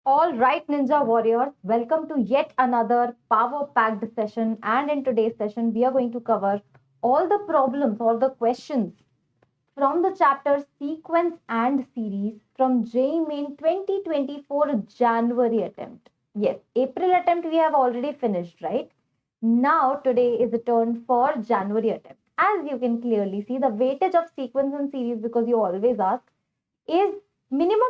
All right, Ninja Warriors, welcome to yet another power packed session. And in today's session, we are going to cover all the problems or the questions from the chapter Sequence and Series from JEE Main 2024 January attempt. Yes, April attempt we have already finished, right? Now, today is a turn for January attempt. As you can clearly see, the weightage of sequence and series, because you always ask, is minimum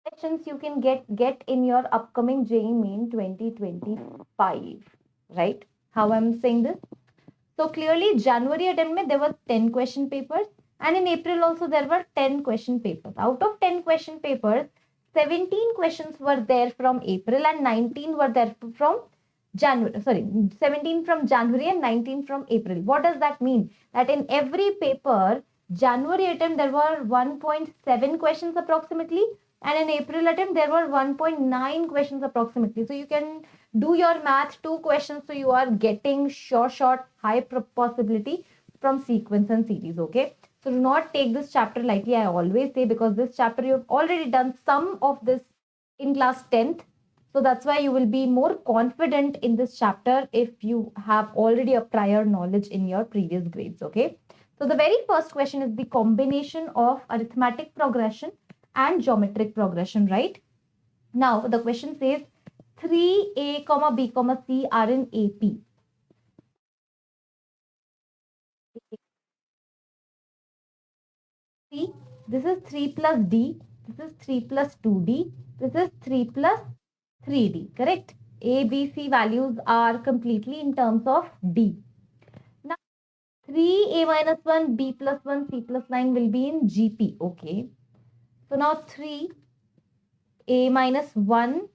questions you can get in your upcoming JEE Main 2025, right? How I'm saying this? So clearly, January attempt mein there were 10 question papers, and in April also there were 10 question papers. Out of 10 question papers, 17 questions were there from April and 19 were there from January. Sorry, 17 from January and 19 from April. What does that mean? That in every paper, January attempt there were 1.7 questions approximately, and in April attempt there were 1.9 questions approximately. So you can do your math, 2 questions, so you are getting short high possibility from sequence and series. Okay, so do not take this chapter lightly, I always say, because this chapter you have already done some of this in class 10th. So that's why you will be more confident in this chapter if you have already a prior knowledge in your previous grades. Okay, so the very first question is the combination of arithmetic progression and geometric progression, right? Now the question says 3a comma b comma c are in AP. See, this is 3 plus d, this is 3 plus 2d, this is 3 plus 3d, correct? A, B, C values are completely in terms of d. Now 3a minus 1, b plus 1, c plus 9 will be in GP, okay? So now 3a minus 1.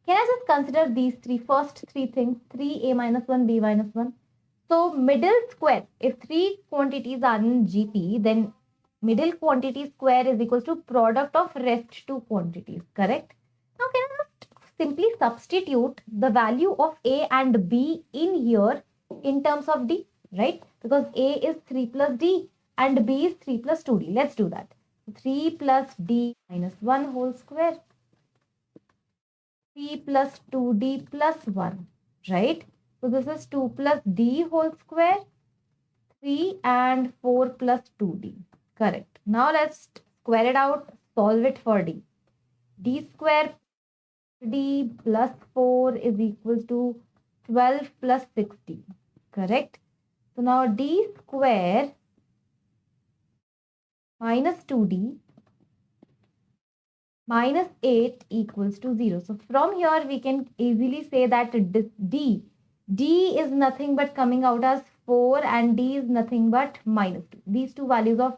Can I just consider these first three things? 3a minus 1, b minus 1. So middle square, if three quantities are in GP, then middle quantity square is equals to product of rest two quantities, correct? Now can I just simply substitute the value of a and b in here in terms of d, right? Because a is 3 plus d and b is 3 plus 2d. Let's do that. 3 plus d minus 1 whole square. 3 plus 2d plus 1, right? So this is 2 plus d whole square, 3 and 4 plus 2d. Correct. Now let's square it out, solve it for d. D square d plus 4 is equal to 12 plus 60. Correct. So now d square minus 2d minus 8 equals to 0. So from here we can easily say that d is nothing but coming out as 4 and d is nothing but minus 2. These two values of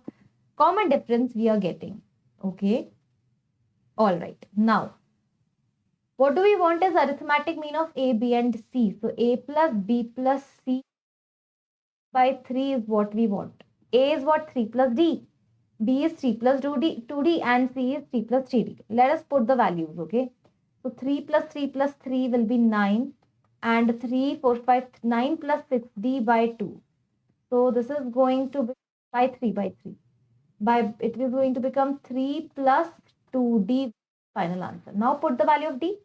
common difference we are getting. Okay. All right. Now, what do we want is arithmetic mean of a, b and c. So a plus b plus c by 3 is what we want. A is what? 3 plus d. B is 3 plus 2d and C is 3 plus 3d. Let us put the values, okay? So 3 plus 3 will be 9 and 3, 4, 5, 9 plus 6d by 2. So this is going to be by 3. It is going to become 3 plus 2d final answer. Now put the value of d.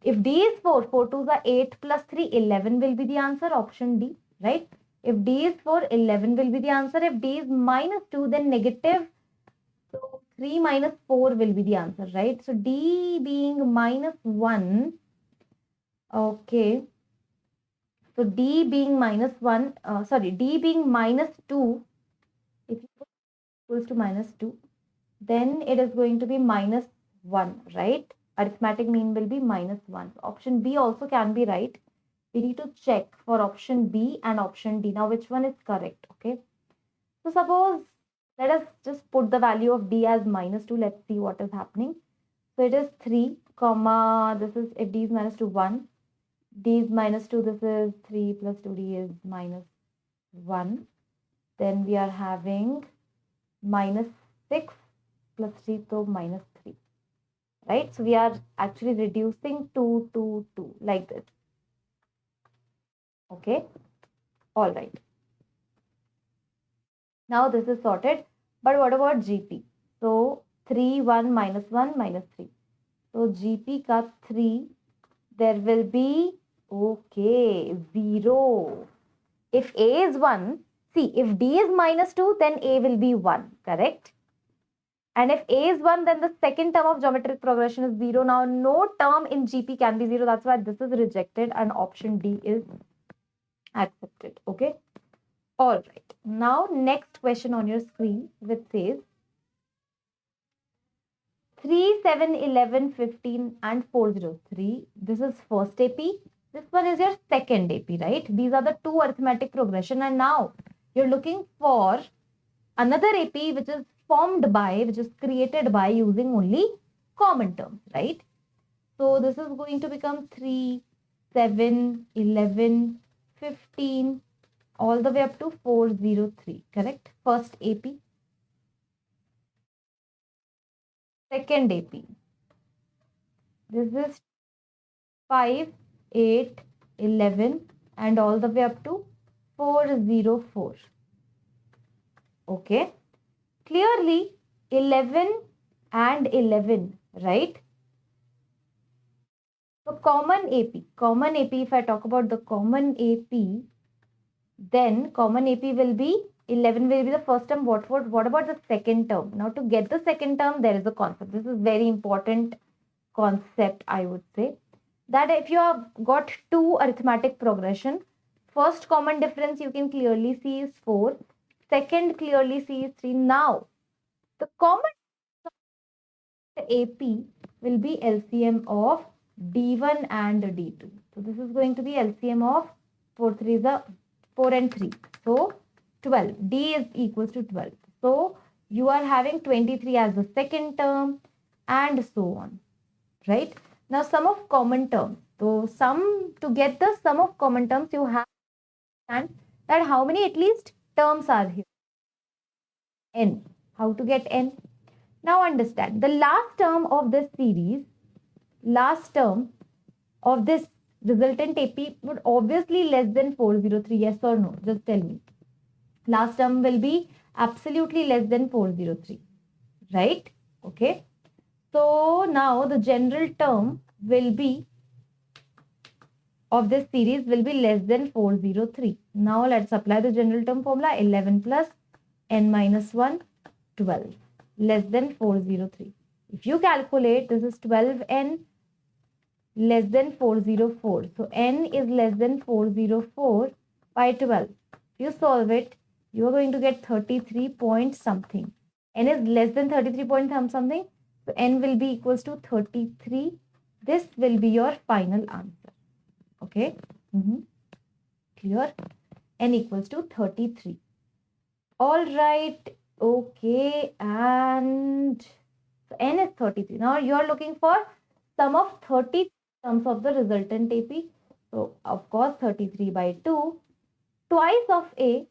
If d is 4, 4 2s are 8 plus 3, 11 will be the answer, option D, right? If d is 4, 11 will be the answer. If d is minus 2, then negative. So 3 minus 4 will be the answer, right? So d being minus 1. Okay. So d being minus 1, d being minus 2, if you put equals to minus 2, then it is going to be minus 1, right? Arithmetic mean will be minus 1. So option B also can be right. We need to check for option B and option D. Now, which one is correct? Okay. So suppose, let us just put the value of D as minus 2. Let's see what is happening. So it is 3, comma, this is, if D is minus 2, 1. D is minus 2, this is 3 plus 2D is minus 1. Then we are having minus 6 plus 3, so minus 3. Right? So we are actually reducing 2, 2, 2 like this. Okay. All right. Now this is sorted. But what about GP? So 3, 1, minus 1, minus 3. So So GP का 3, there will be, okay, 0. If A is 1, see, if D is -2, then A will be 1, correct? And if A is 1, then the second term of geometric progression is 0. Now, no term in GP can be 0. That's why this is rejected and option D is accepted. Okay. All right. Now, next question on your screen, which says 3, 7, 11, 15, and 403. This is first AP. This one is your second AP, right? These are the two arithmetic progression. And now you're looking for another AP which is formed by, which is created by using only common terms, right? So this is going to become 3, 7, 11, 15, all the way up to 403, correct? First AP. Second AP. This is 5, 8, 11, and all the way up to 404. Okay. Clearly, 11 and 11, right? So common AP, if I talk about the common AP, then common AP will be 11 will be the first term. What about the second term? Now to get the second term, there is a concept. This is very important concept, I would say. That if you have got two arithmetic progression, first common difference you can clearly see is 4. Second clearly see is 3. Now, the common AP will be LCM of D1 and D2. So this is going to be LCM of 4 and 3. So 12. D is equals to 12. So you are having 23 as the second term and so on. Right? Now sum of common terms. So to get the sum of common terms, you have to understand that how many at least terms are here. N. How to get N? Now understand the last term of this series, last term of this resultant AP would obviously less than 403. Yes or no? Just tell me. Last term will be absolutely less than 403. Right? Okay. So now the general term will be of this series will be less than 403. Now let's apply the general term formula. 11 plus n minus 1, 12. Less than 403. If you calculate, this is 12n less than 404. So n is less than 404 by 12. If you solve it, you are going to get 33 point something. N is less than 33 point something. So n will be equals to 33. This will be your final answer. Okay. Clear? N equals to 33. All right. Okay, and so n is 33. Now you are looking for sum of 30 terms of the resultant AP. So of course 33 by 2, twice of A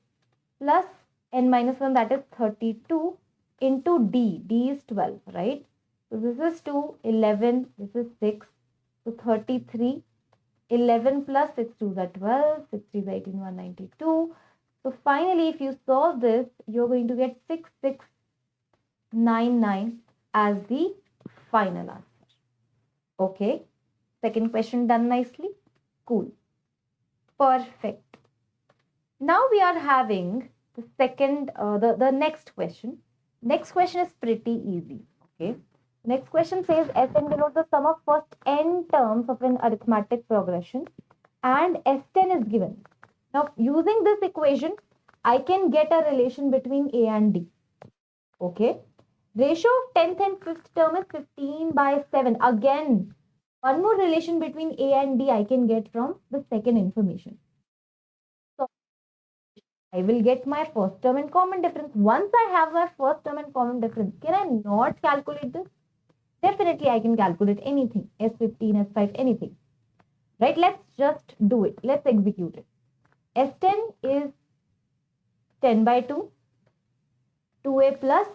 plus n minus 1, that is 32 into D. D is 12, right? So this is 2, 11, this is 6. So 33, 11 plus 6 2s are 12, 6 3 is 18, 192. So finally, if you solve this, you're going to get 6699 as the final answer. Okay. Second question done nicely. Cool. Perfect. Now we are having the second, the next question. Next question is pretty easy. Okay. Next question says Sn denotes the sum of first n terms of an arithmetic progression and S10 is given. Now, using this equation, I can get a relation between A and D. Okay. Ratio of 10th and 5th term is 15 by 7. Again, one more relation between A and D I can get from the second information. So, I will get my first term and common difference. Once I have my first term and common difference, can I not calculate this? Definitely, I can calculate anything. S15, S5, anything. Right? Let's just do it. Let's execute it. S10 is 10 by 2, 2a plus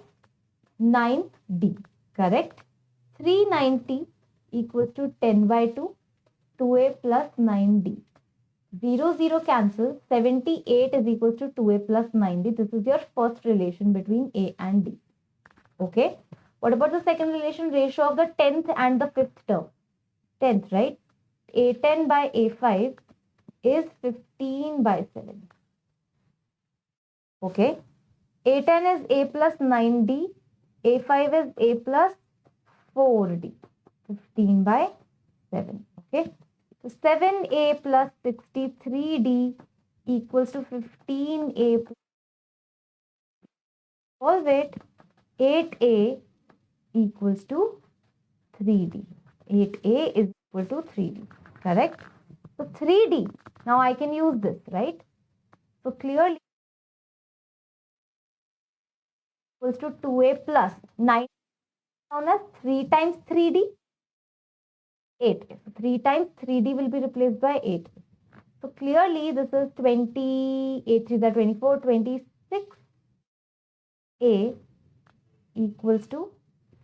9d, correct? 390 equals to 10 by 2, 2a plus 9d. 0, 0 cancel, 78 is equals to 2a plus 9d. This is your first relation between A and D. Okay. What about the second relation? Ratio of the 10th and the 5th term. 10th, right? A10 by A5 is 15 by 7. Okay. A10 is A plus 9D. A5 is A plus 4D. 15 by 7. Okay. So 7A plus 63D equals to 15A plus, solve it, 8A equals to 3D. 8A is equal to 3D. Correct? So 3D. Now I can use this, right? So clearly equals to 2A plus 9 down as 3 times 3D. 8. So 3 times 3D will be replaced by 8. So clearly this is 20, 8 3 is 24, 26A equals to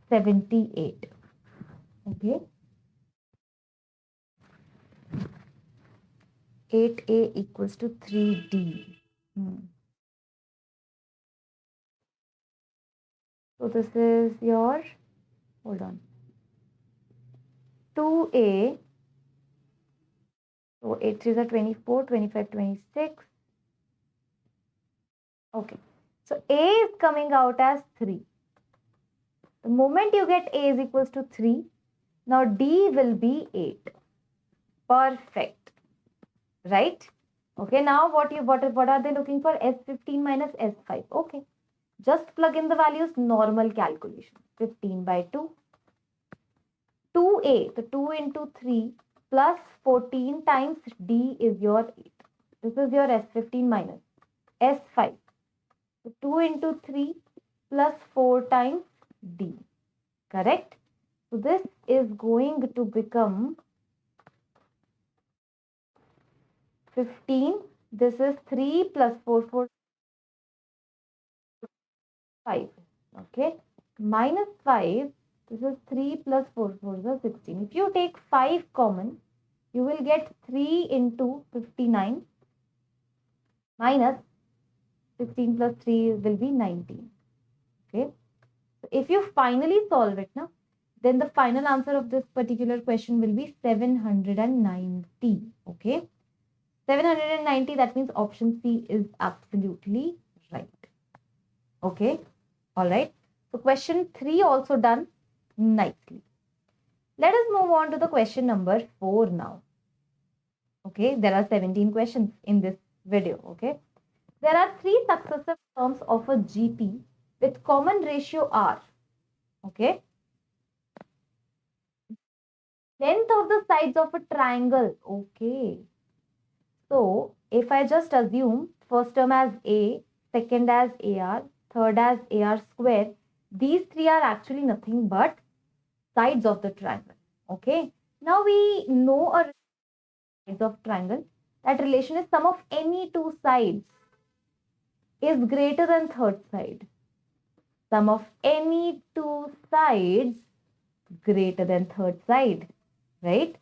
78. Okay. 8A equals to 3D. So this is your, hold on, 2A. So 8 3 is 24, 25, 26. Okay. So A is coming out as 3. The moment you get A is equals to 3, now D will be 8. Perfect. Right? Okay, now what are they looking for? S15 minus S5. Okay. Just plug in the values, normal calculation. 15 by 2. 2A, the 2 into 3 plus 14 times D is your 8. This is your S15 minus S5. So 2 into 3 plus 4 times D. Correct? So this is going to become 15. This is 3 plus 4, 4, 5. Okay. Minus 5. This is 3 plus 4, 4 is 16. If you take 5 common, you will get 3 into 59 minus 16 plus 3 will be 19. Okay. So if you finally solve it now, then the final answer of this particular question will be 790. Okay. 790, that means option C is absolutely right. Okay. All right. So question 3 also done nicely. Let us move on to the question number 4 now. Okay. There are 17 questions in this video. Okay. There are 3 successive terms of a GP with common ratio R. Okay. Length of the sides of a triangle. Okay. So if I just assume first term as A, second as AR, third as AR square, these 3 are actually nothing but sides of the triangle. Okay. Now we know a sides of triangle. That relation is sum of any 2 sides is greater than third side. Sum of any 2 sides greater than third side. Right?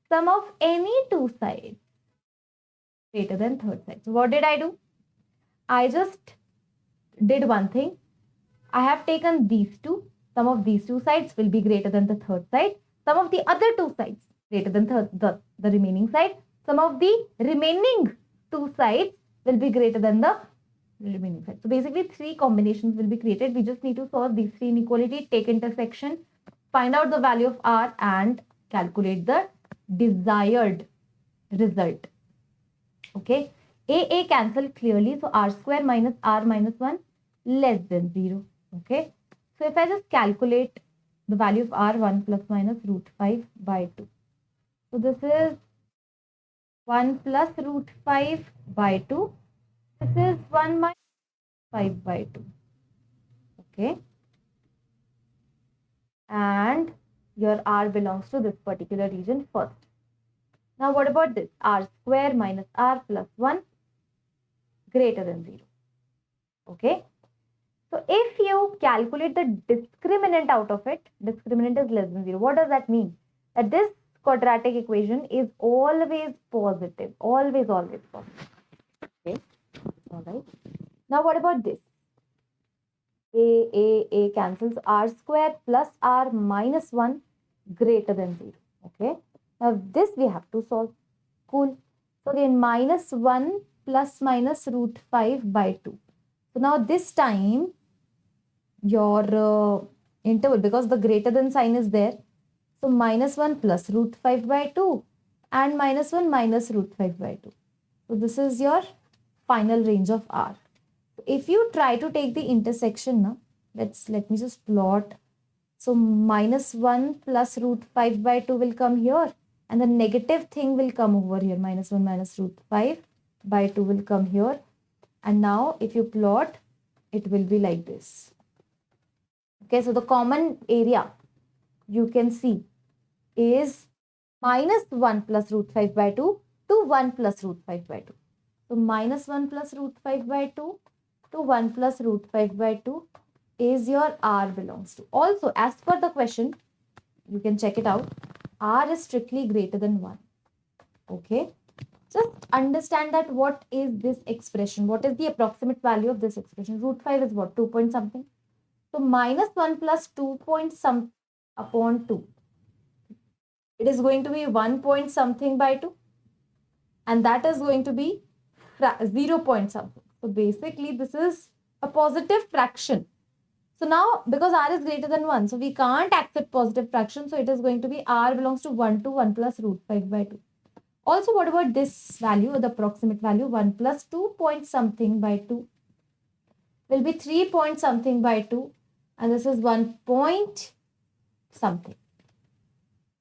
Sum of any 2 sides greater than third side. So what did I do? I just did one thing. I have taken these two. Sum of these 2 sides will be greater than the third side. Sum of the other 2 sides greater than the remaining side. Sum of the remaining 2 sides will be greater than the remaining side. So basically 3 combinations will be created. We just need to solve these 3 inequality, take intersection, find out the value of R and calculate the desired result. Okay. A cancel clearly. So R square minus R minus 1 less than 0. Okay. So if I just calculate the value of R, 1 plus minus root 5 by 2. So this is 1 plus root 5 by 2. This is 1 minus 5 by 2. Okay. And your R belongs to this particular region first. Now what about this? R square minus R plus 1 greater than 0. Okay. So if you calculate the discriminant out of it, discriminant is less than 0. What does that mean? That this quadratic equation is always positive. Always positive. Okay. All right. Now what about this? A cancels, r square plus r minus 1 greater than 0. Okay. Now this we have to solve. Cool. So again, minus 1 plus minus root 5 by 2. So now this time your interval, because the greater than sign is there. So minus 1 plus root 5 by 2 and minus 1 minus root 5 by 2. So this is your final range of r. If you try to take the intersection now, let me just plot. So minus 1 plus root 5 by 2 will come here and the negative thing will come over here. Minus 1 minus root 5 by 2 will come here. And now if you plot, it will be like this. Okay, so the common area you can see is minus 1 plus root 5 by 2 to 1 plus root 5 by 2. So minus 1 plus root 5 by 2 to 1 plus root 5 by 2 is your r belongs to. Also, as per the question, you can check it out. R is strictly greater than 1. Okay. Just understand that what is this expression? What is the approximate value of this expression? Root 5 is what? 2 point something. So minus 1 plus 2 point something upon 2. It is going to be 1 point something by 2. And that is going to be 0 point something. So basically this is a positive fraction. So now because r is greater than 1, so we can't accept positive fraction. So it is going to be r belongs to 1 to 1 plus root 5 by 2. Also, what about this value, the approximate value? 1 plus 2 point something by 2 will be 3 point something by 2. And this is 1 point something.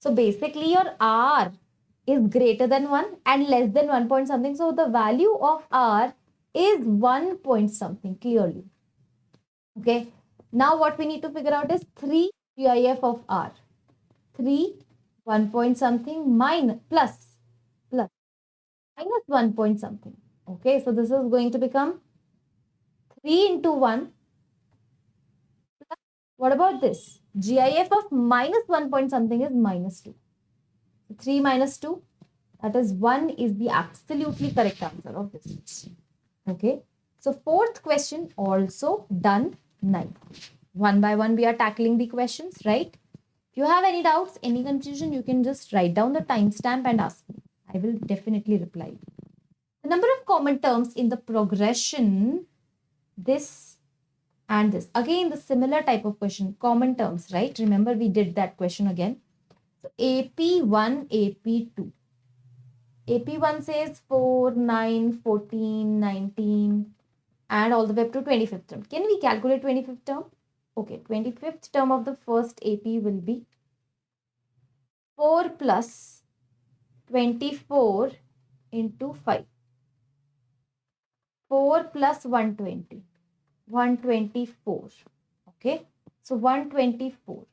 So basically your r is greater than 1 and less than 1 point something. So the value of r is 1 point something clearly. Okay. Now what we need to figure out is 3 GIF of r. 3, 1 point something minus, plus 1 point something. Okay. So this is going to become 3 into 1. Plus, what about this? GIF of minus 1 point something is minus 2. 3 minus 2, that is 1 is the absolutely correct answer of this question. Okay. So fourth question also done. Nice. One by one we are tackling the questions, right? If you have any doubts, any confusion, you can just write down the timestamp and ask me. I will definitely reply. The number of common terms in the progression, this and this. Again, the similar type of question, common terms, right? Remember we did that question again. So AP1, AP2. AP1 says 4, 9, 14, 19 and all the way up to 25th term. Can we calculate 25th term? Okay, 25th term of the first AP will be 4 plus 24 into 5. 4 plus 120. 124. Okay, so 124.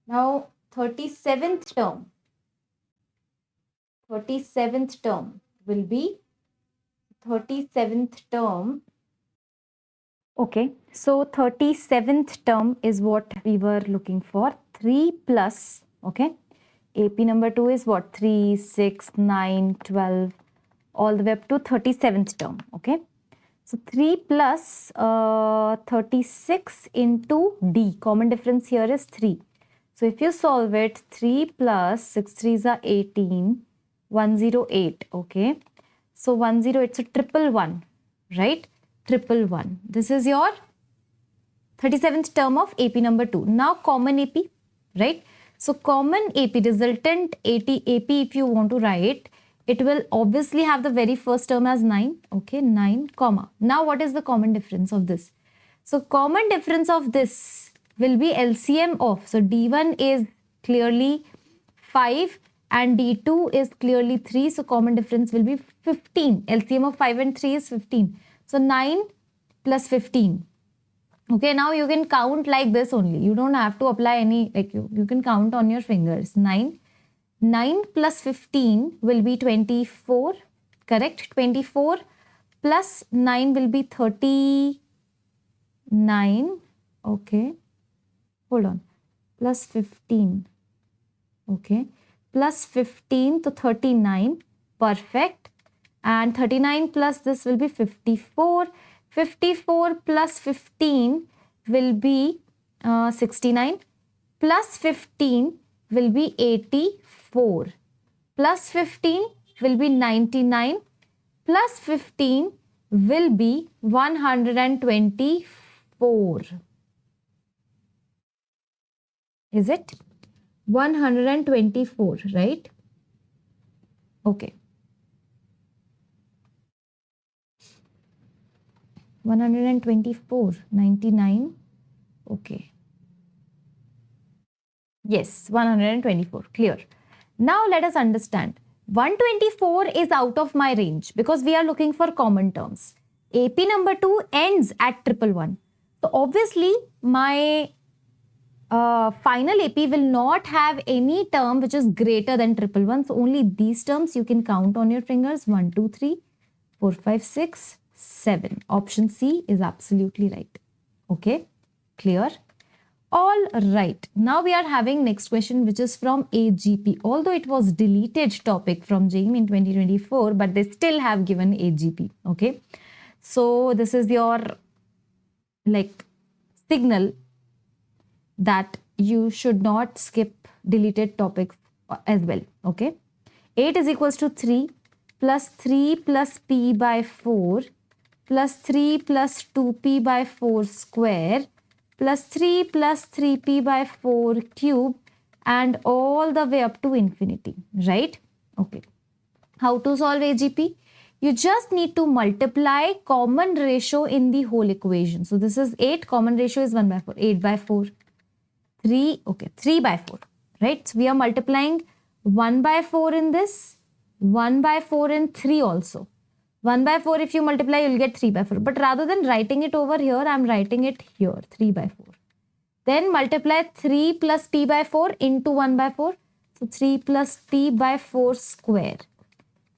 Now 37th term. 37th term will be 37th term. Okay, so 37th term is what we were looking for. 3 plus, okay, AP number 2 is what? 3, 6, 9, 12, all the way up to 37th term, okay. So 3 plus 36 into D, common difference here is 3. So if you solve it, 3 plus 6 3s are 18, 108, okay. So 10, it's a triple 1, right? Triple 1. This is your 37th term of AP number 2. Now common AP, right? So common AP, resultant AP if you want to write, it will obviously have the very first term as 9, okay, 9, comma. Now what is the common difference of this? So common difference of this will be LCM of, so D1 is clearly 5 and D2 is clearly 3, so common difference will be 15. LCM of 5 and 3 is 15. So 9 plus 15. Okay, now you can count like this only. You don't have to apply any, like you can count on your fingers. 9 plus 15 will be 24, correct? 24 plus 9 will be 39, okay. Hold on, plus 15, okay. Plus 15 to 39, perfect. And 39 plus this will be 54. 54 plus 15 will be 69, plus 15 will be 84, plus 15 will be 99, plus 15 will be 124. Is it? 124, right? Okay. 124, 99. Okay. Yes, 124. Clear. Now let us understand. 124 is out of my range because we are looking for common terms. AP number 2 ends at 111. So obviously my final AP will not have any term which is greater than 111. So only these terms you can count on your fingers. 1, 2, 3, 4, 5, 6, 7. Option C is absolutely right. Okay, clear? All right. Now we are having next question which is from AGP. Although it was deleted topic from JEE in 2024, but they still have given AGP. Okay. So this is your like signal that you should not skip deleted topics as well. Okay. 8 is equals to 3 plus 3 plus p by 4 plus 3 plus 2p by 4 square plus 3 plus 3p by 4 cube and all the way up to infinity, right? Okay. How to solve AGP? You just need to multiply common ratio in the whole equation. So this is 8, common ratio is 1 by 4, 8 by 4, 3, okay, 3 by 4, right? So we are multiplying 1 by 4 in this, 1 by 4 in 3 also. 1 by 4 if you multiply, you'll get 3 by 4. But rather than writing it over here, I'm writing it here, 3 by 4. Then multiply 3 plus p by 4 into 1 by 4. So 3 plus p by 4 square.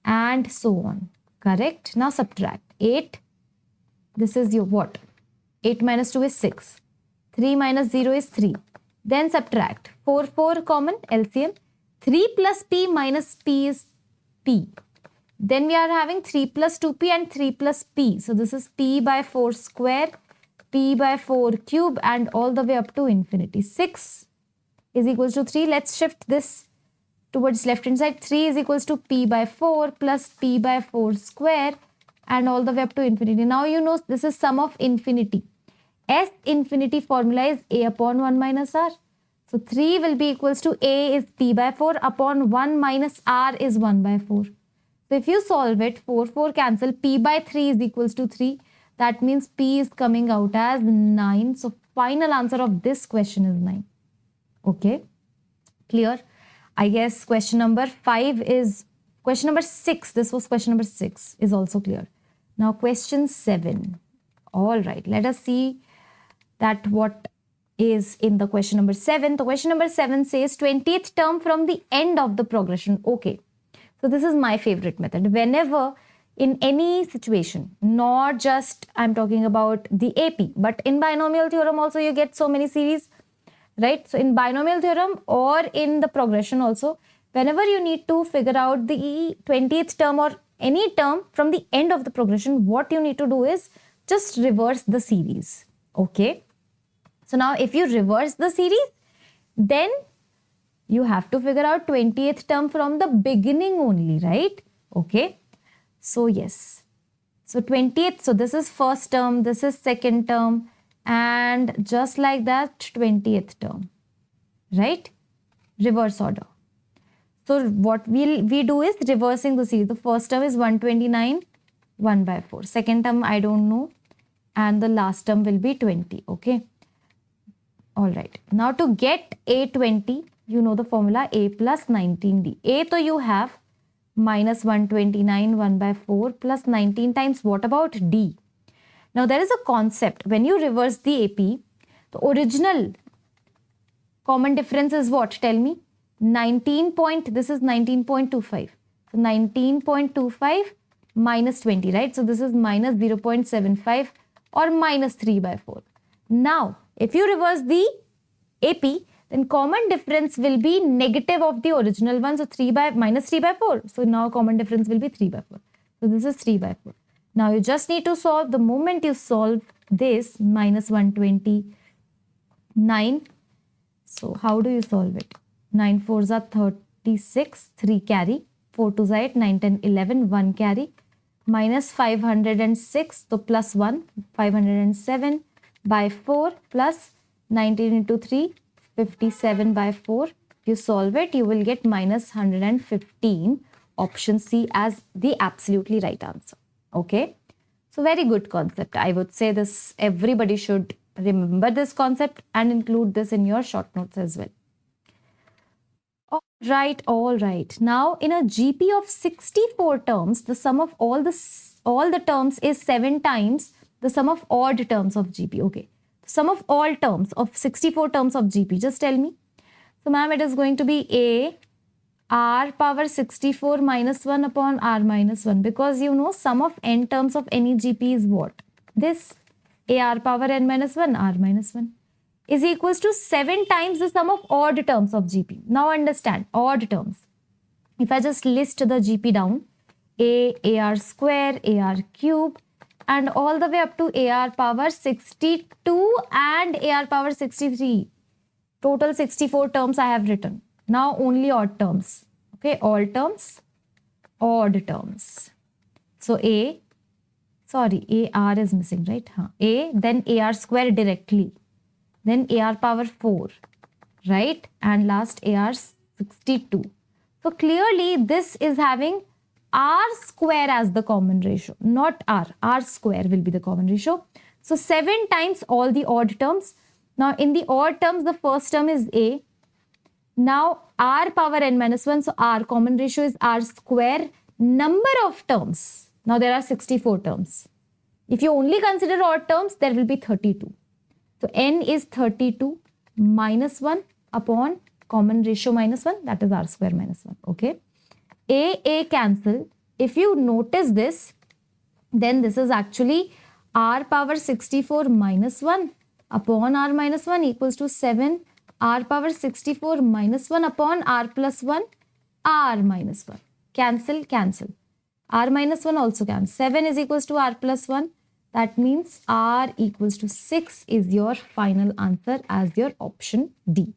And so on. Correct? Now subtract. 8. This is your what? 8 minus 2 is 6. 3 minus 0 is 3. Then subtract. 4, 4 common, LCM. 3 plus p minus p is p. Then we are having 3 plus 2p and 3 plus p. So this is p by 4 square, p by 4 cube and all the way up to infinity. 6 is equals to 3. Let's shift this towards left hand side. 3 is equals to p by 4 plus p by 4 square and all the way up to infinity. Now you know this is sum of infinity. S infinity formula is a upon 1 minus r. So 3 will be equals to a is p by 4 upon 1 minus r is 1 by 4. So if you solve it, 4, 4 cancel, p by 3 is equals to 3. That means p is coming out as 9. So final answer of this question is 9. Okay, clear? I guess question number 5 is, question number 6, this was question number 6 is also clear. Now question 7. All right, let us see that what is in the question number 7. The question number 7 says 20th term from the end of the progression. Okay. So this is my favorite method. Whenever in any situation, not just I'm talking about the AP, but in binomial theorem also you get so many series, right? So in binomial theorem or in the progression also, whenever you need to figure out the 20th term or any term from the end of the progression, what you need to do is just reverse the series. Okay. So now if you reverse the series, then you have to figure out 20th term from the beginning only, right? Okay. So yes. So 20th, so this is first term, this is second term, and just like that 20th term, right? Reverse order. So what we do is reversing the series. The first term is 129, 1 by 4. Second term, I don't know. And the last term will be 20, okay? All right. Now to get A20, you know the formula A plus 19D. A to you have minus 129 1 by 4 plus 19 times what about D? Now there is a concept. When you reverse the AP, the original common difference is what? Tell me. 19 point, this is 19.25. So 19.25 minus 20, right? So this is minus 0.75 or minus 3 by 4. Now, if you reverse the AP, then common difference will be negative of the original one. So minus 3 by 4. So now common difference will be 3 by 4. So this is 3 by 4. Now you just need to solve. The moment you solve, this minus 129. So how do you solve it? 9 4s are 36, 3 carry, 4 2s are 8, 9 10 11, 1 carry, minus 506, so plus 1, 507 by 4 plus 19 into 3, 57 by 4. You solve it, you will get minus 115. Option C as the absolutely right answer. Okay. So very good concept. I would say this, everybody should remember this concept and include this in your short notes as well. All right. Now in a GP of 64 terms, the sum of all the terms is 7 times the sum of odd terms of GP. Okay. Sum of all terms of 64 terms of GP. Just tell me. So ma'am, it is going to be A r power 64 minus 1 upon r minus 1, because you know sum of n terms of any GP is what? This a r power n minus 1 r minus 1 is equals to 7 times the sum of odd terms of GP. Now understand, odd terms. If I just list the GP down, ar square, ar cube, and all the way up to ar power 62 and ar power 63. Total 64 terms I have written. Now only odd terms. Okay, all terms, odd terms. So AR is missing, right? A, then AR square directly. Then AR power 4, right? And last AR 62. So clearly this is having R square as the common ratio, not R. R square will be the common ratio. So 7 times all the odd terms. Now in the odd terms, the first term is A. Now r power n minus 1, so r common ratio is r square, number of terms. Now there are 64 terms. If you only consider odd terms, there will be 32. So n is 32 minus 1 upon common ratio minus 1, that is r square minus 1. Okay. A cancel. If you notice this, then this is actually r power 64 minus 1 upon r minus 1 equals to 7 r power 64 minus 1 upon r plus 1 r minus 1. Cancel, cancel. R minus 1 also cancel. 7 is equals to r plus 1. That means r equals to 6 is your final answer as your option D.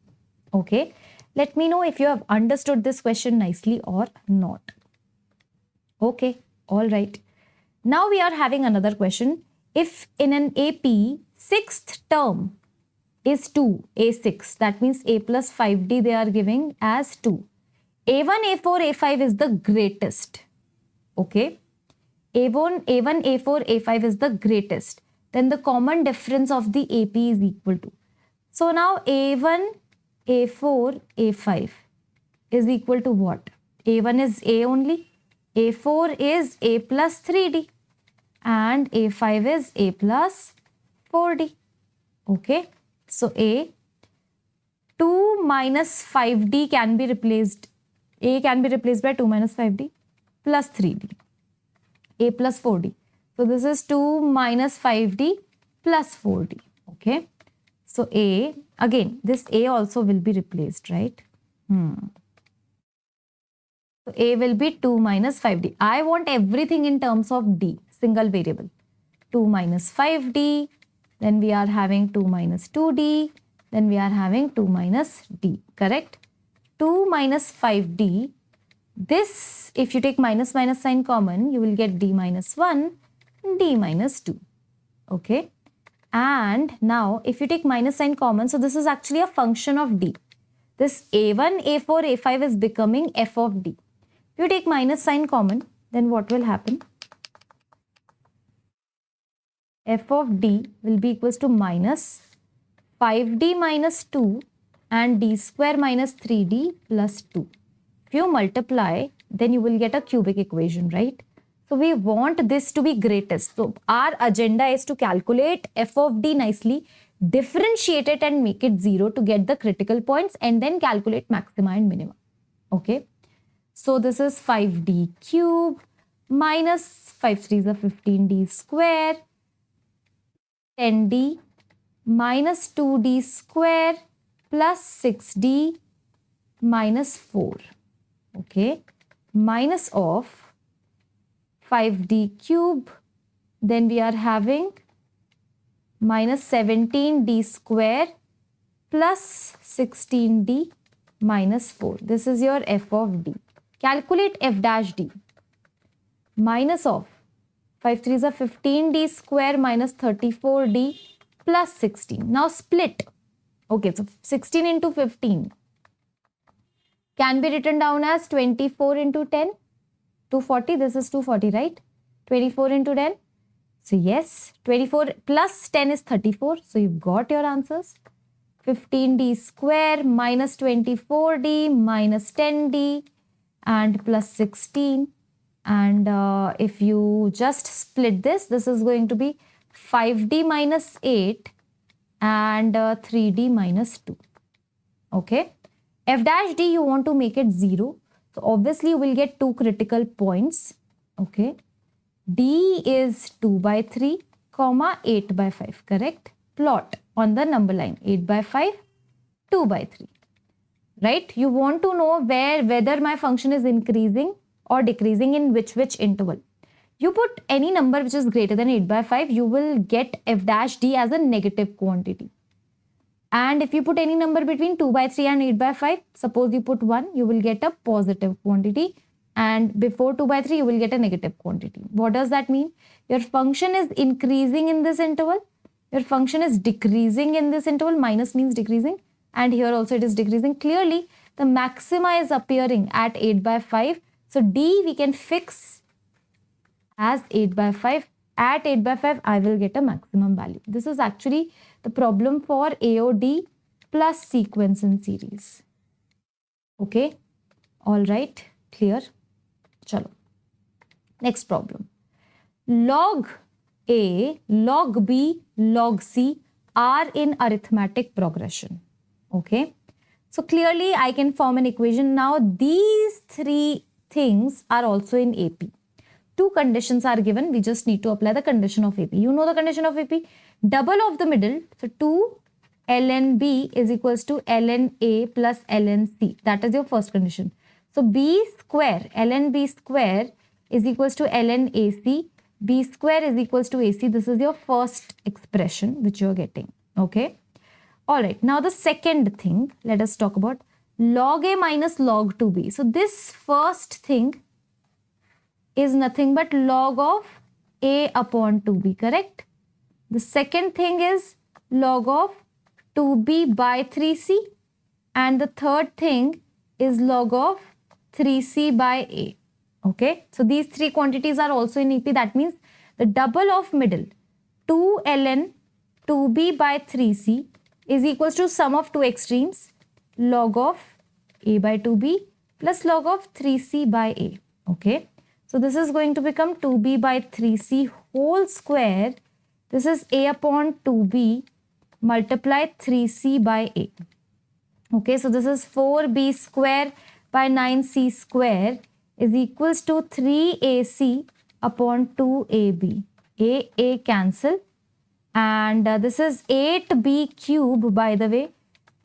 Okay. Let me know if you have understood this question nicely or not. Okay. All right. Now we are having another question. If in an AP, 6th term is 2, A6, that means A plus 5D they are giving as 2. A1, A4, A5 is the greatest. Okay. A1, A4, A5 is the greatest. Then the common difference of the AP is equal to. So now A1, A4, A5 is equal to what? A1 is A only. A4 is A plus 3D. And A5 is A plus 4D. Okay. So A, 2 minus 5D can be replaced. A can be replaced by 2 minus 5D plus 3D. A plus 4D. So this is 2 minus 5D plus 4D. Okay. So A, again, this A also will be replaced, right? So A will be 2 minus 5D. I want everything in terms of D, single variable. 2 minus 5D. Then we are having 2 minus 2D. Then we are having 2 minus D. Correct? 2 minus 5D. This, if you take minus minus sign common, you will get D minus 1, D minus 2. Okay? And now, if you take minus sign common, so this is actually a function of D. This A1, A4, A5 is becoming f of D. If you take minus sign common, then what will happen? F of D will be equals to minus 5D minus 2 and D square minus 3D plus 2. If you multiply, then you will get a cubic equation, right? So we want this to be greatest. So our agenda is to calculate f of D nicely, differentiate it and make it 0 to get the critical points and then calculate maxima and minima. Okay. So this is 5D cube minus 5 3s are 15D square, 10D minus 2D square plus 6D minus 4. Okay. Minus of 5D cube. Then we are having minus 17d square plus 16d minus 4. This is your f of d. Calculate f dash d. Minus of 5 3s are 15d square minus 34d plus 16. Now split. Okay, so 16 into 15 can be written down as 24 into 10. 240, this is 240, right? 24 into 10. So yes, 24 plus 10 is 34. So you've got your answers. 15d square minus 24d minus 10d and plus 16. And if you just split this is going to be 5d minus 8 and 3d minus 2. Okay. F dash d, you want to make it 0. So obviously you will get two critical points. Okay. D is 2 by 3, comma 8 by 5. Correct. Plot on the number line 8 by 5, 2 by 3. Right. You want to know whether my function is increasing or decreasing in which interval. You put any number which is greater than 8 by 5, you will get f dash d as a negative quantity. And if you put any number between 2 by 3 and 8 by 5, suppose you put 1, you will get a positive quantity. And before 2 by 3, you will get a negative quantity. What does that mean? Your function is increasing in this interval. Your function is decreasing in this interval. Minus means decreasing. And here also it is decreasing. Clearly, the maxima is appearing at 8 by 5. So D we can fix as 8 by 5. At 8 by 5, I will get a maximum value. This is actually the problem for AOD plus sequence in series. Okay. All right. Clear? Chalo. Next problem. Log A, log B, log C are in arithmetic progression. Okay. So clearly I can form an equation. Now these three things are also in AP. Two conditions are given. We just need to apply the condition of AP. You know the condition of AP. Double of the middle. So 2 ln B is equals to ln A plus ln C. That is your first condition. So B square, ln B square is equals to ln AC. B square is equals to AC. This is your first expression which you are getting. Okay. All right. Now the second thing, let us talk about log A minus log 2B. So this first thing is nothing but log of A upon 2B, correct? The second thing is log of 2B by 3C. And the third thing is log of 3C by A. Okay. So these three quantities are also in AP. That means the double of middle 2 ln 2B by 3C is equals to sum of two extremes log of A by 2B plus log of 3C by A. Okay. So this is going to become 2B by 3C whole square. This is A upon 2B multiply 3C by A. Okay, so this is 4B square by 9C square is equals to 3AC upon 2AB. A cancel. And this is 8B cube, by the way,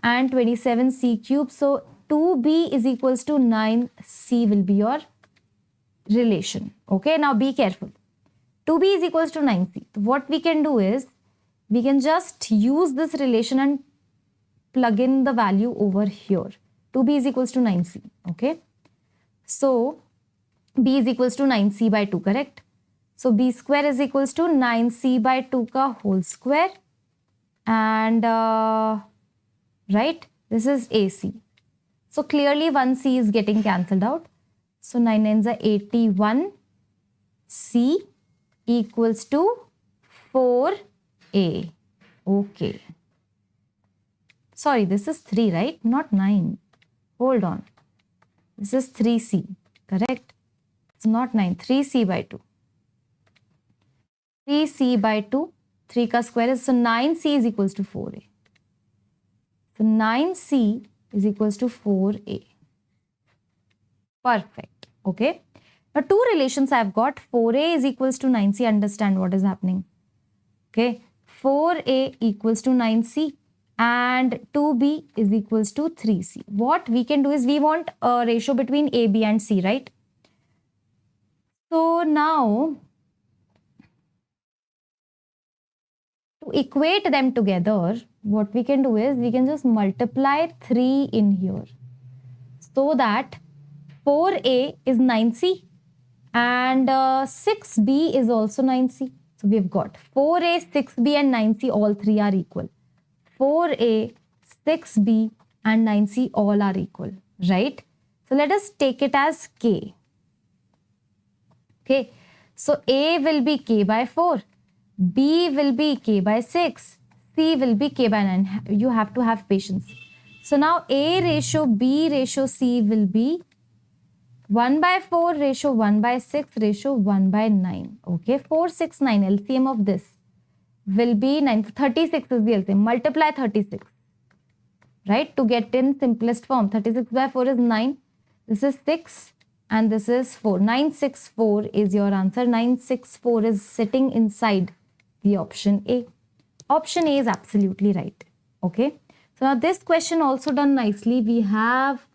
and 27C cube. So 2B is equals to 9C will be your relation. Okay, now be careful. 2B is equals to 9C. What we can do is, we can just use this relation and plug in the value over here. 2B is equals to 9C. Okay. So, B is equals to 9C by 2, correct? So, B square is equals to 9C by 2 ka whole square. And, right, this is AC. So, clearly 1C is getting cancelled out. So 9 9s are 81. C equals to 4A. Okay. Sorry, this is 3, right? Not 9. Hold on. This is 3C, correct? It's not 9. 3C by 2. 3C by 2. 3 ka square is, so 9C is equals to 4A. So 9C is equals to 4A. Perfect. Okay. Now, two relations I have got. 4A is equals to 9C. Understand what is happening. Okay. 4A equals to 9C and 2B is equals to 3C. What we can do is, we want a ratio between A, B and C, right? So now To equate them together, what we can do is we can just multiply 3 in here. So that 4a is 9c and 6b is also 9c. So we've got 4a, 6b and 9c, all three are equal. 4a, 6b and 9c all are equal, right? So let us take it as k. Okay, so a will be k by 4, b will be k by 6, c will be k by 9. You have to have patience. So now a ratio b ratio c will be 1 by 4 ratio 1 by 6 ratio 1 by 9. Okay, 4, 6, 9. LCM of this will be 9. 36 is the LCM. Multiply 36. Right? To get in simplest form. 36 by 4 is 9. This is 6 and this is 4. 964 is your answer. 964 is sitting inside the option A. Option A is absolutely right. Okay. So now this question also done nicely. We have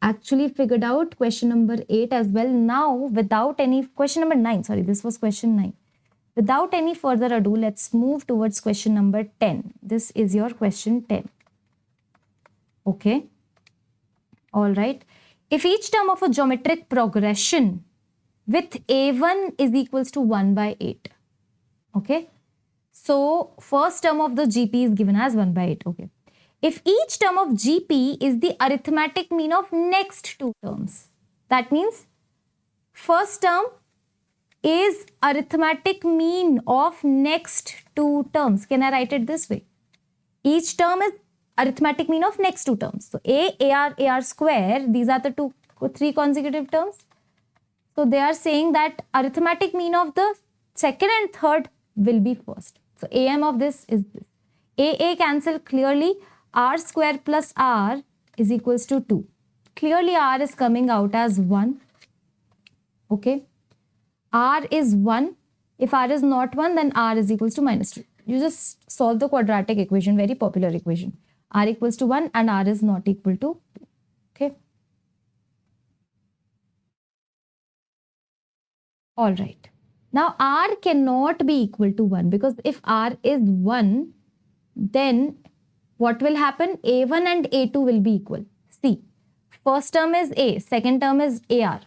actually figured out question number 8 as well. Now without any, question number 9, sorry, this was question 9. Without any further ado, let's move towards question number 10. This is your question 10. Okay. All right. If each term of a geometric progression with A1 is equals to 1 by 8. Okay. So first term of the GP is given as 1 by 8. Okay. If each term of GP is the arithmetic mean of next two terms, that means first term is arithmetic mean of next two terms. Can I write it this way? Each term is arithmetic mean of next two terms. So AR square, these are the three consecutive terms. So they are saying that arithmetic mean of the second and third will be first. So AM of this is this. AA cancel clearly. R square plus R is equals to 2. Clearly R is coming out as 1. Okay. R is 1. If R is not 1, then R is equals to minus 2. You just solve the quadratic equation, very popular equation. R equals to 1 and R is not equal to 2. Okay. All right. Now R cannot be equal to 1 because if R is 1, then what will happen? A1 and A2 will be equal. See, first term is A, second term is AR.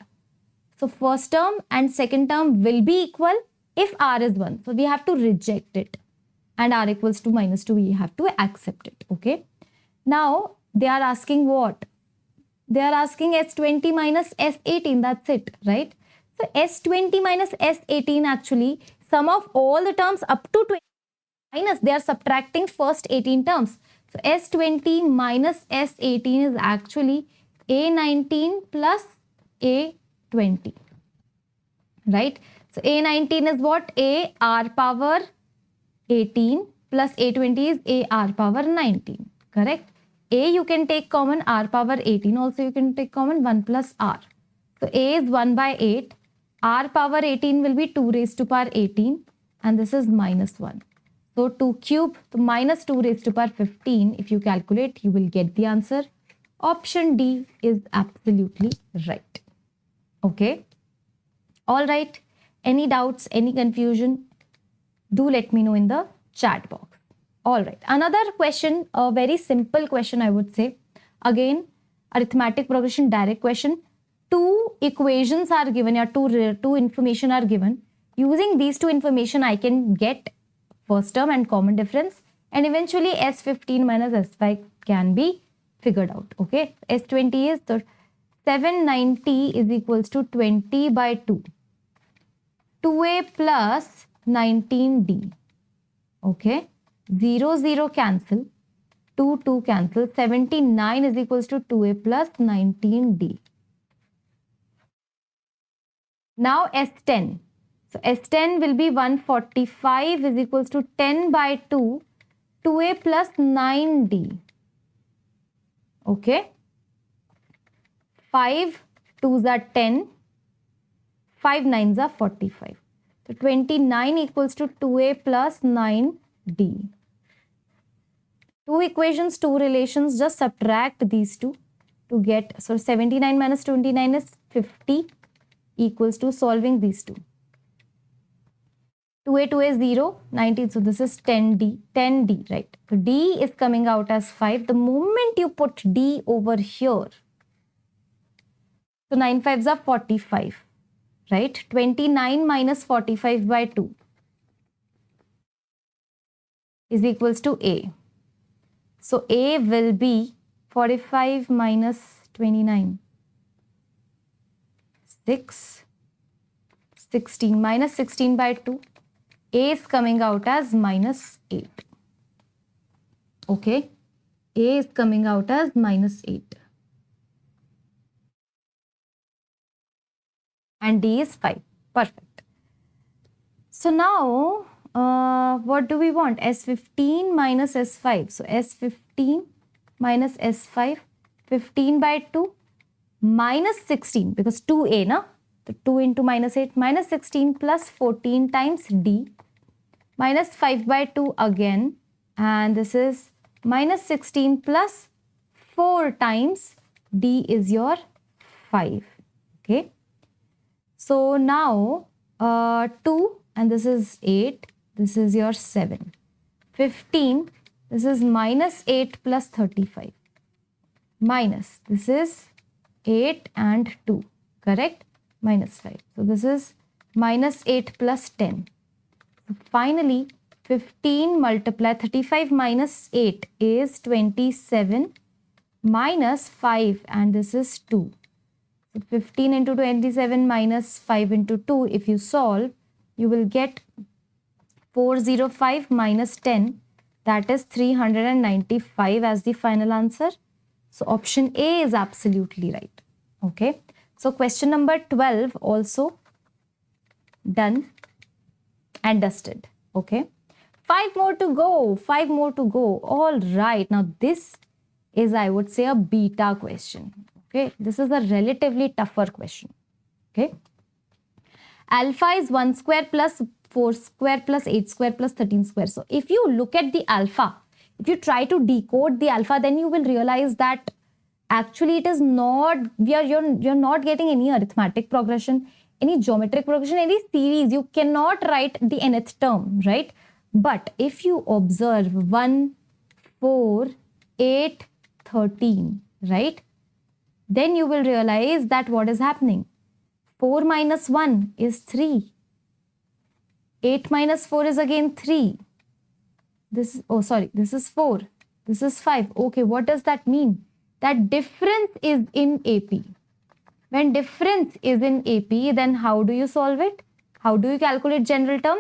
So first term and second term will be equal if R is 1. So we have to reject it. And R equals to minus 2, we have to accept it. Okay. Now they are asking what? They are asking S20 minus S18. That's it, right? So S20 minus S18 actually, sum of all the terms up to 20 minus, they are subtracting first 18 terms. So S20 minus S18 is actually A19 plus A20, right? So A19 is what? A R power 18 plus A20 is A R power 19, correct? A you can take common, R power 18 also you can take common, 1 plus R. So A is 1 by 8, R power 18 will be 2 raised to power 18 and this is minus 1. So 2 cube, so minus 2 raised to power 15, if you calculate, you will get the answer. Option D is absolutely right. Okay. All right. Any doubts, any confusion? Do let me know in the chat box. All right. Another question, a very simple question, I would say. Again, arithmetic progression direct question. Two equations are given, or two information are given. Using these two information, I can get first term and common difference, and eventually S15 minus S5 can be figured out. Okay, S20 is the 790 is equals to 20 by 2. 2a plus 19d. Okay, 0 0 cancel, 2 2 cancel, 79 is equals to 2a plus 19d. Now S10. So S10 will be 145 is equals to 10 by 2, 2a plus 9d. Okay. 5 2s are 10, 5 9s are 45. So 29 equals to 2a plus 9d. Two equations, two relations, just subtract these two to get, so 79 minus 29 is 50 equals to solving these two. 2a, 2a, 0, 19. So this is 10d, 10d, right? So d is coming out as 5. The moment you put d over here, so 9 5s are 45, right? 29 minus 45 by 2 is equals to a. So a will be 45 minus 29. 6, 16 minus 16 by 2. A is coming out as minus 8. Okay. A is coming out as minus 8. And D is 5. Perfect. So now, what do we want? S15 minus S5. So S15 minus S5, 15 by 2 minus 16, because 2a, na? So 2 into minus 8, minus 16 plus 14 times D, minus 5 by 2 again, and this is minus 16 plus 4 times D is your 5. Okay. So now 2, and this is 8, this is your 7. 15, this is minus 8 plus 35. Minus, this is 8 and 2, correct? Minus 5. So this is minus 8 plus 10. So finally, 15 multiply 35 minus 8 is 27 minus 5, and this is 2. So 15 into 27 minus 5 into 2, if you solve, you will get 405 minus 10, that is 395 as the final answer. So option A is absolutely right. Okay. So question number 12 also done and dusted. Okay. 5 more to go. 5 more to go. All right. Now this is, I would say, a beta question. Okay. This is a relatively tougher question. Okay. Alpha is 1 square plus 4 square plus 8 square plus 13 square. So if you look at the alpha, if you try to decode the alpha, then you will realize that actually it is not, you're not getting any arithmetic progression, any geometric progression, any series. You cannot write the nth term, right? But if you observe 1, 4, 8, 13, right? Then you will realize that what is happening. 4 minus 1 is 3. 8 minus 4 is again 3. This is 4. This is 5. Okay, what does that mean? That difference is in AP. When difference is in AP, then how do you solve it? How do you calculate general term?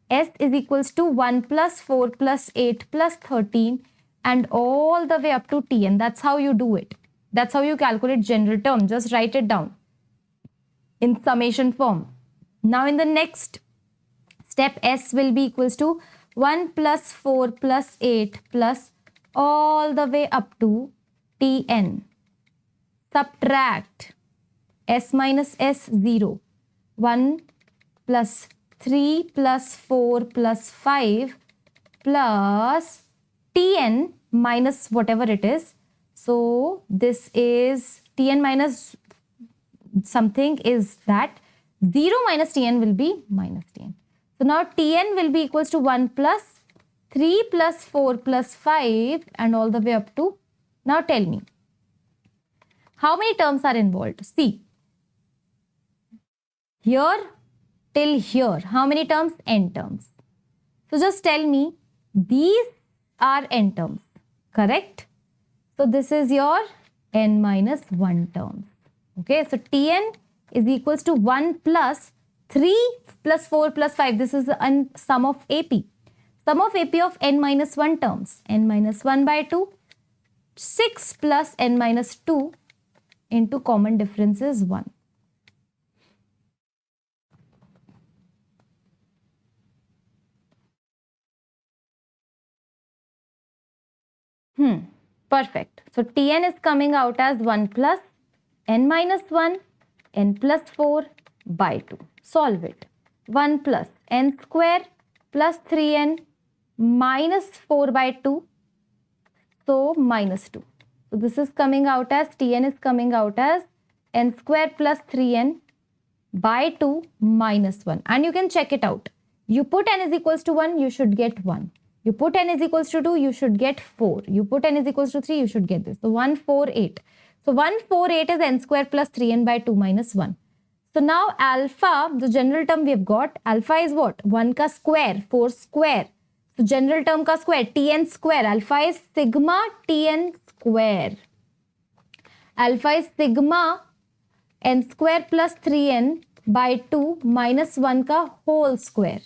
S is equals to 1 plus 4 plus 8 plus 13 and all the way up to Tn. That's how you do it. That's how you calculate general term. Just write it down in summation form. Now in the next step, S will be equals to 1 plus 4 plus 8 plus all the way up to Tn. Subtract S minus S 0. 1 plus 3 plus 4 plus 5 plus Tn minus whatever it is. So this is Tn minus something is that 0 minus Tn will be minus Tn. So now Tn will be equals to 1 plus 3 plus 4 plus 5 and all the way up to. Now tell me, how many terms are involved? See, here till here, how many terms? N terms. So just tell me, these are N terms, correct? So this is your N minus 1 terms. Okay, so Tn is equals to 1 plus 3 plus 4 plus 5. This is the sum of AP. Sum of AP of N minus 1 terms. N minus 1 by 2. 6 plus N minus 2 into common difference is 1. Perfect. So Tn is coming out as 1 plus N minus 1, N plus 4 by 2. Solve it. 1 plus N square plus 3N minus 4 by 2. So minus 2. So this is coming out as, Tn is coming out as N square plus 3N by 2 minus 1. And you can check it out. You put n is equals to 1, you should get 1. You put n is equals to 2, you should get 4. You put n is equals to 3, you should get this. So 1, 4, 8. So 1, 4, 8 is n square plus 3n by 2 minus 1. So now alpha, the general term we have got, alpha is what? 1 ka square, 4 square. So general term ka square, tn square. Alpha is sigma tn square. Alpha is sigma n square plus 3n by 2 minus 1 ka whole square.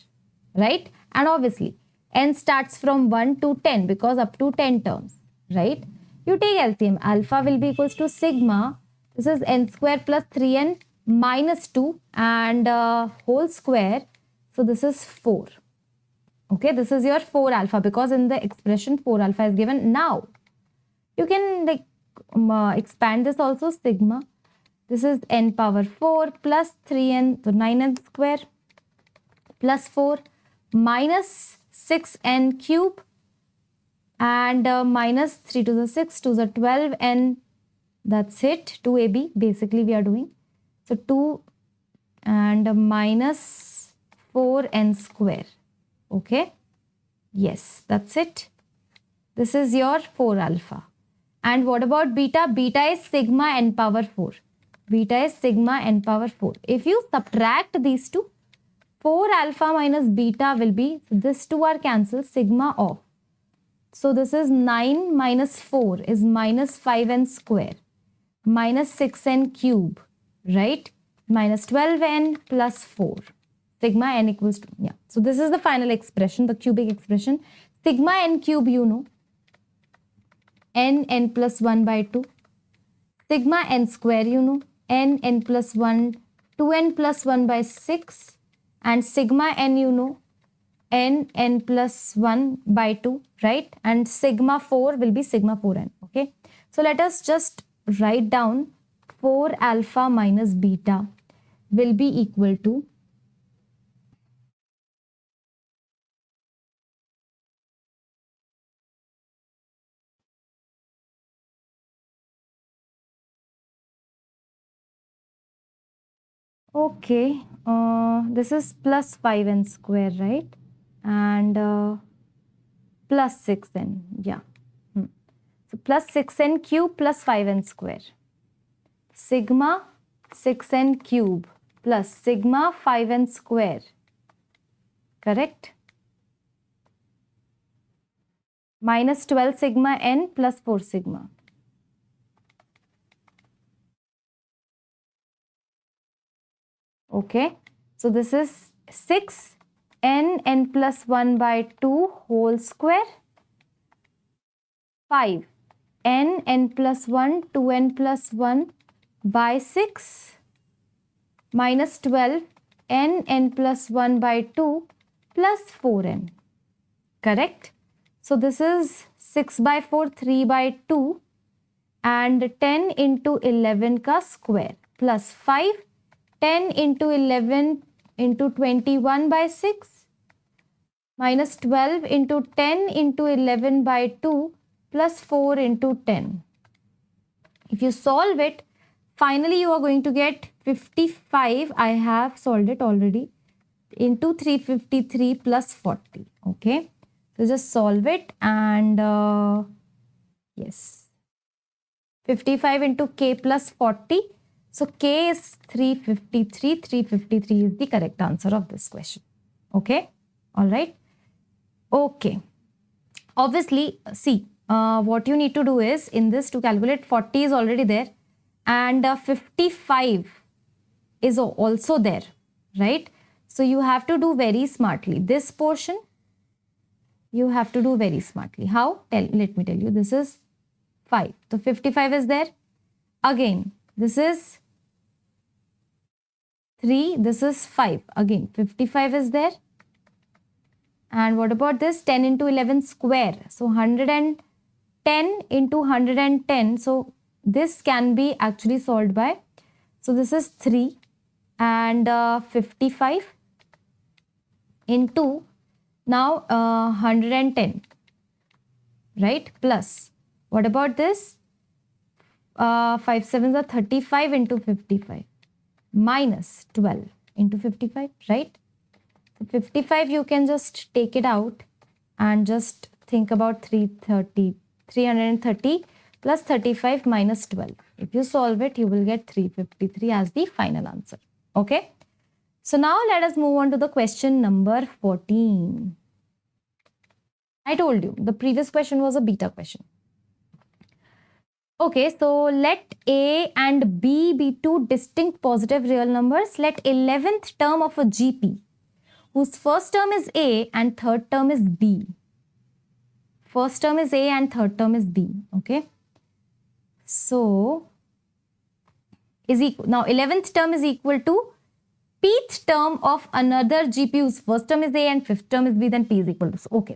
Right? And obviously, n starts from 1 to 10 because up to 10 terms. Right? You take LCM. Alpha will be equals to sigma. This is n square plus 3n minus 2 and whole square. So this is 4. Okay, this is your 4 alpha because in the expression 4 alpha is given. Now, you can like expand this also, sigma. This is n power 4 plus 3n, so 9n square plus 4 minus 6n cube and minus 3 to the 6 to the 12 and that's it. 2ab basically we are doing. So 2 and minus 4n square. Okay. Yes, that's it. This is your 4 alpha. And what about beta? Beta is sigma n power 4. Beta is sigma n power 4. If you subtract these two, 4 alpha minus beta will be, this two are cancelled, sigma of. So this is 9 minus 4 is minus 5n square minus 6n cube, right? Minus 12n plus 4. Sigma n equals to, yeah. So this is the final expression, the cubic expression. Sigma n cube, you know, n plus 1 by 2. Sigma n square, you know, n plus 1, 2n plus 1 by 6. And sigma n, you know, n plus 1 by 2, right? And sigma 4 will be sigma 4n, okay? So let us just write down 4 alpha minus beta will be equal to okay, this is plus 5n square, right? And plus 6n, yeah. So plus 6n cube plus 5n square. Sigma 6n cube plus sigma 5n square. Correct? Minus 12 sigma n plus 4 sigma. Okay. So this is 6 n plus 1 by 2 whole square. 5 n plus 1 2n plus 1 by 6 minus 12 n plus 1 by 2 plus 4n. Correct? So this is 6 by 4, 3 by 2 and 10 into 11 ka square plus 5, 10 into 11 into 21 by 6 minus 12 into 10 into 11 by 2 plus 4 into 10. If you solve it, finally you are going to get 55. I have solved it already into 353 plus 40. Okay. So just solve it and yes. 55 into k plus 40. So k is 353. 353 is the correct answer of this question. Okay. All right. Okay. Obviously, see, what you need to do is in this to calculate 40 is already there and 55 is also there, right? So you have to do very smartly. This portion you have to do very smartly. How? Let me tell you. This is 5. So 55 is there. Again, this is 3. This is 5. Again, 55 is there. And what about this? 10 into 11 square. So 110 into 110. So this can be actually solved by, so this is 3 and 55 into now 110, right? Plus, what about this? 5 7s are 35 into 55 minus 12 into 55, right? So 55, you can just take it out and just think about 330 plus 35 minus 12. If you solve it, you will get 353 as the final answer. Okay. So now let us move on to the question number 14. I told you the previous question was a beta question. Okay, so let A and B be two distinct positive real numbers. Let 11th term of a GP, whose first term is A and third term is B. First term is A and third term is B. Okay. So, now 11th term is equal to pth term of another GP whose first term is A and fifth term is B, then P is equal to. Okay.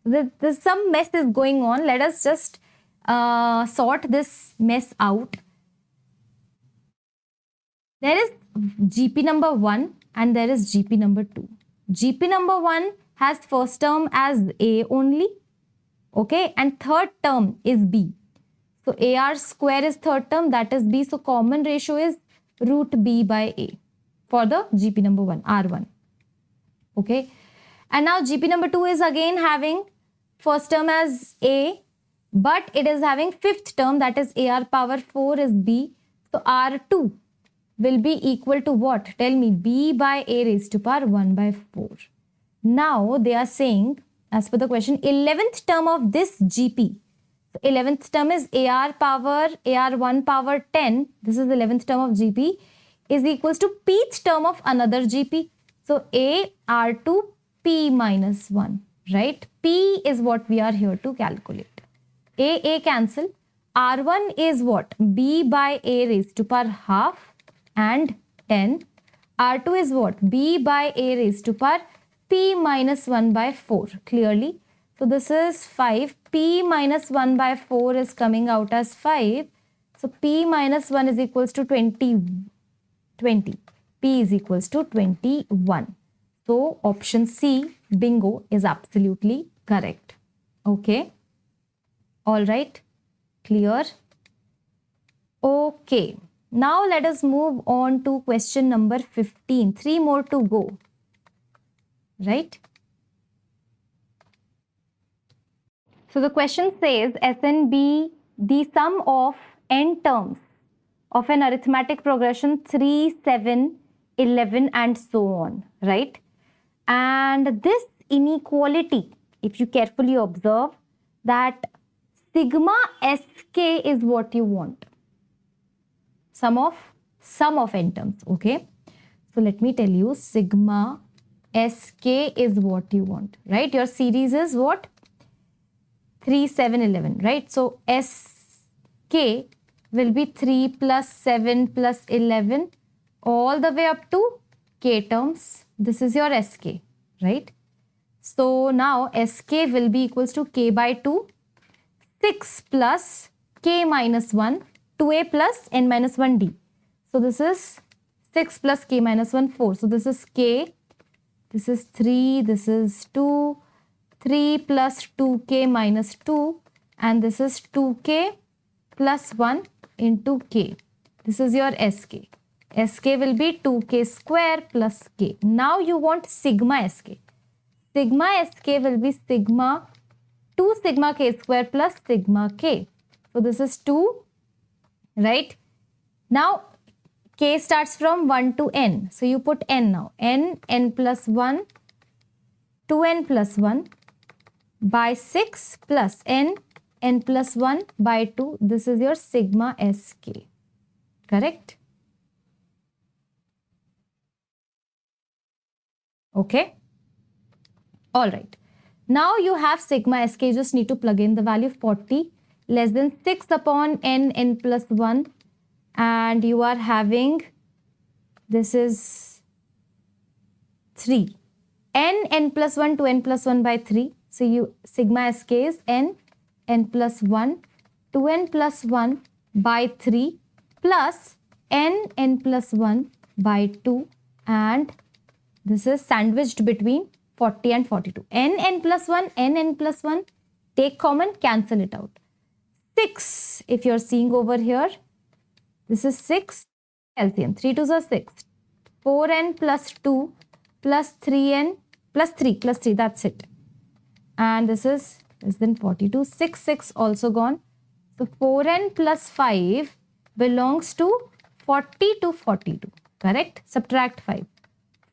There's some mess is going on. Let us just sort this mess out. There is GP number 1 and there is GP number 2. GP number 1 has first term as A only, okay, and third term is B. So AR square is third term, that is B. So common ratio is root B by A for the GP number 1, R1. Okay, and now GP number 2 is again having first term as A, but it is having fifth term, that is AR power 4 is B. So R2 will be equal to what? Tell me. B by A raised to power 1 by 4. Now they are saying, as per the question, 11th term of this GP. So 11th term is AR1 power 10. This is 11th term of GP is equals to pth term of another GP. So A R2 P minus 1, right? P is what we are here to calculate. A cancel. R1 is what? B by A raised to power half and 10. R2 is what? B by A raised to power P minus 1 by 4. Clearly. So this is 5. P minus 1 by 4 is coming out as 5. So P minus 1 is equals to 20. P is equals to 21. So option C, bingo, is absolutely correct. Okay. All right. Clear? Okay. Now let us move on to question number 15. 3 more to go. Right? So the question says SNB the sum of n terms of an arithmetic progression 3, 7, 11 and so on, right? And this inequality, if you carefully observe, that sigma sk is what you want. Sum of n terms, okay? So let me tell you, sigma sk is what you want, right? Your series is what? 3, 7, 11, right? So sk will be 3 plus 7 plus 11 all the way up to k terms. This is your sk, right? So now sk will be equals to k by 2, 6 plus k minus 1, 2a plus n minus 1d. So this is 6 plus k minus 1, 4. So this is k, this is 3, this is 2, 3 plus 2k minus 2, and this is 2k plus 1 into k. This is your sk. Sk will be 2k square plus k. Now you want sigma sk. Sigma sk will be sigma 2 sigma k square plus sigma k. So this is 2, right? Now k starts from 1 to n. So you put n now. n plus 1, 2n plus 1 by 6 plus n plus 1 by 2. This is your sigma sk. Correct? Okay. All right. Now you have sigma sk. You just need to plug in the value of 40 less than 6 upon n plus 1. And you are having, this is 3. n plus 1 to n plus 1 by 3. So you sigma sk is n plus 1 to n plus 1 by 3 plus n plus 1 by 2, and this is sandwiched between 40 and 42. n plus 1, n plus 1, take common, cancel it out. 6, if you're seeing over here, this is 6 LCM. 3 2s are 6. 4n plus 2 plus 3n plus 3, that's it. And this is less than 42, 6 also gone. So 4n plus 5 belongs to 40 to 42, correct? Subtract 5.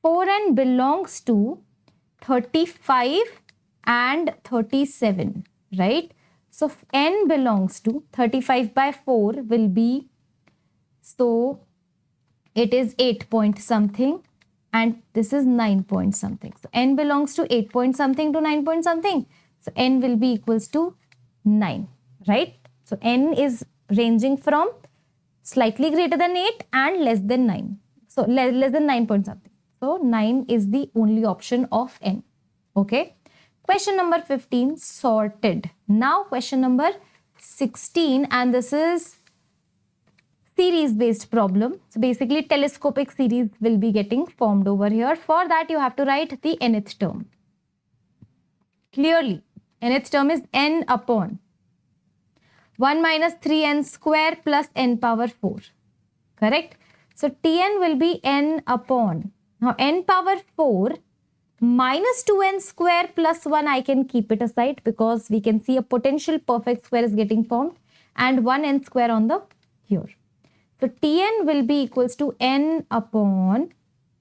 4n belongs to 35 and 37, right? So n belongs to 35 by 4 will be, so it is 8 point something and this is 9 point something. So n belongs to 8 point something to 9 point something. So n will be equals to 9, right? So n is ranging from slightly greater than 8 and less than 9. So less than 9 point something. So 9 is the only option of n. Okay. Question number 15, sorted. Now question number 16, and this is series based problem. So basically telescopic series will be getting formed over here. For that you have to write the nth term. Clearly, nth term is n upon 1 minus 3n square plus n power 4. Correct? So Tn will be n upon, now n power 4 minus 2n square plus 1, I can keep it aside because we can see a potential perfect square is getting formed, and 1n square on the here. So Tn will be equals to n upon,